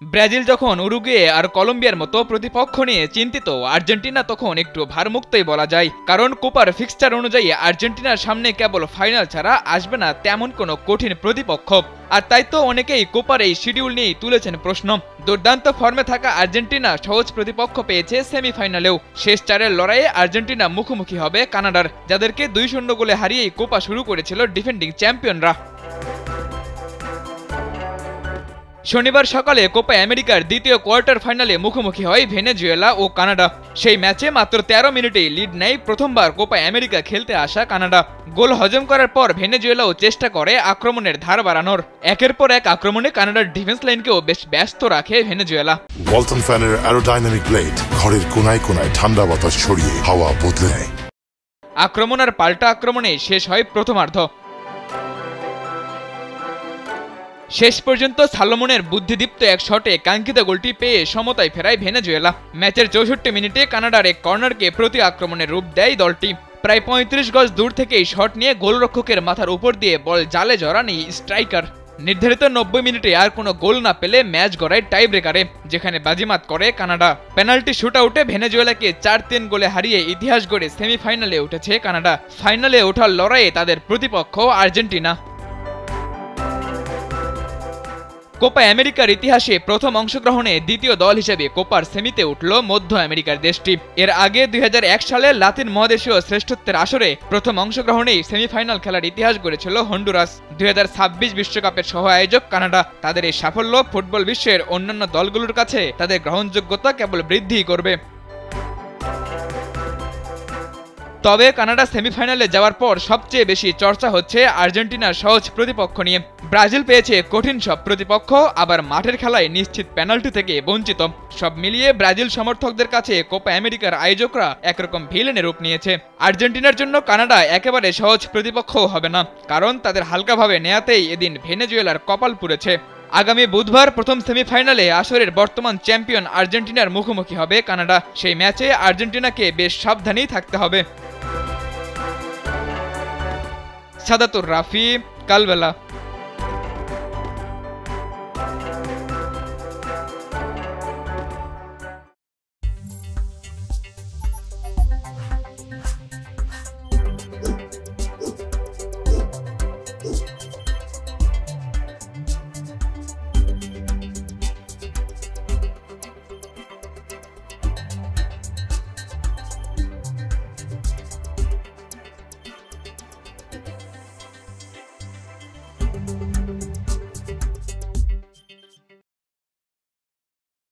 Brazil যখন Uruguay আর কলম্বিয়ার মতো প্রতিপক্ষ নিয়ে চিন্তিত, আর্জেন্টিনা তখন একটু ভারমুক্তই বলা যায়। কারণ কোপার ফিক্সচার অনুযায়ী আর্জেন্টিনার সামনে কেবল ফাইনাল ছাড়া আসবে না তেমন কোনো কঠিন প্রতিপক্ষ। আর তাই তো অনেকেই কোপার এই শিডিউল নিয়েই তুলেছেন প্রশ্ন। দুর্দান্ত ফর্মে থাকা আর্জেন্টিনা সহজ প্রতিপক্ষ পেয়েছে সেমিফাইনালেও। শেষ চারের লড়াইয়ে আর্জেন্টিনা মুখোমুখি হবে কানাডার, যাদেরকে 2-0 গোলে হারিয়েই কোপা শুরু করেছিল ডিফেন্ডিং চ্যাম্পিয়নরা। শনিবার সকালে কোপা আমেরিকার দ্বিতীয় কোয়ার্টার ফাইনালে মুখোমুখি হয় ভেনেজুয়েলা ও কানাডা। সেই ম্যাচে মাত্র 13 মিনিটেই লিড নেয় প্রথমবার কোপা আমেরিকা খেলতে আসা কানাডা। গোল হজম করার পর ভেনেজুয়েলাও চেষ্টা করে আক্রমণের ধার বাড়ানোর। একের পর এক আক্রমণে কানাডার ডিফেন্স লাইনকেও বেশ ব্যস্ত রাখে ভেনেজুয়েলা। ওয়ালটন ফ্যানের অ্যারোডাইনামিক ব্লেড ঘরের কোনায় কোনায় ঠান্ডা বাতাস ছড়িয়ে হাওয়া বদলে দেয়। আক্রমণ আর পাল্টা আক্রমণে শেষ হয় প্রথমার্ধ। শেষ পর্যন্ত সালোমনের বুদ্ধিদীপ্ত এক শটে কাঙ্ক্ষিত গোলটি পেয়ে সমতায় ফেরায় ভেনেজুয়েলা। ম্যাচের 64 মিনিটে কানাডার এক কর্নারকে প্রতি আক্রমণের রূপ দেয় দলটি। প্রায় 35 গজ দূর থেকেই শট নিয়ে গোলরক্ষকের মাথার উপর দিয়ে বল জালে জড়ান এই স্ট্রাইকার। নির্ধারিত 90 মিনিটে আর কোনো গোল না পেলে ম্যাচ গড়ায় টাই ব্রেকারে, যেখানে বাজিমাত করে কানাডা। পেনাল্টি শুটআউটে ভেনেজুয়েলাকে 4-3 গোলে হারিয়ে ইতিহাস গড়ে সেমিফাইনালে উঠেছে কানাডা। ফাইনালে ওঠার লড়াইয়ে তাদের প্রতিপক্ষ আর্জেন্টিনা। কোপা আমেরিকার ইতিহাসে প্রথম অংশগ্রহণে দ্বিতীয় দল হিসেবে কোপার সেমিতে উঠল মধ্য আমেরিকার দেশটি। এর আগে 2001 সালে লাতিন মহাদেশীয় শ্রেষ্ঠত্বের আসরে প্রথম অংশগ্রহণেই সেমিফাইনাল খেলার ইতিহাস গড়েছিল হন্ডুরাস। 2026 বিশ্বকাপের সহ আয়োজক কানাডা। তাদের এই সাফল্য ফুটবল বিশ্বের অন্যান্য দলগুলোর কাছে তাদের গ্রহণযোগ্যতা কেবল বৃদ্ধি করবে। তবে কানাডা সেমিফাইনালে যাওয়ার পর সবচেয়ে বেশি চর্চা হচ্ছে আর্জেন্টিনার সহজ প্রতিপক্ষ নিয়ে। ব্রাজিল পেয়েছে কঠিন সব প্রতিপক্ষ, আবার মাঠের খেলায় নিশ্চিত পেনাল্টি থেকে বঞ্চিত। সব মিলিয়ে ব্রাজিল সমর্থকদের কাছে কোপা আমেরিকার আয়োজকরা একরকম ভিলেনের রূপ নিয়েছে। আর্জেন্টিনার জন্য কানাডা একেবারে সহজ প্রতিপক্ষও হবে না, কারণ তাদের হালকাভাবে নেয়াতেই এদিন ভেনেজুয়েলার কপাল পুড়েছে। আগামী বুধবার প্রথম সেমিফাইনালে আসরের বর্তমান চ্যাম্পিয়ন আর্জেন্টিনার মুখোমুখি হবে কানাডা। সেই ম্যাচে আর্জেন্টিনাকে বেশ সাবধানেই থাকতে হবে। সাদাতুর রাফি, কালবেলা।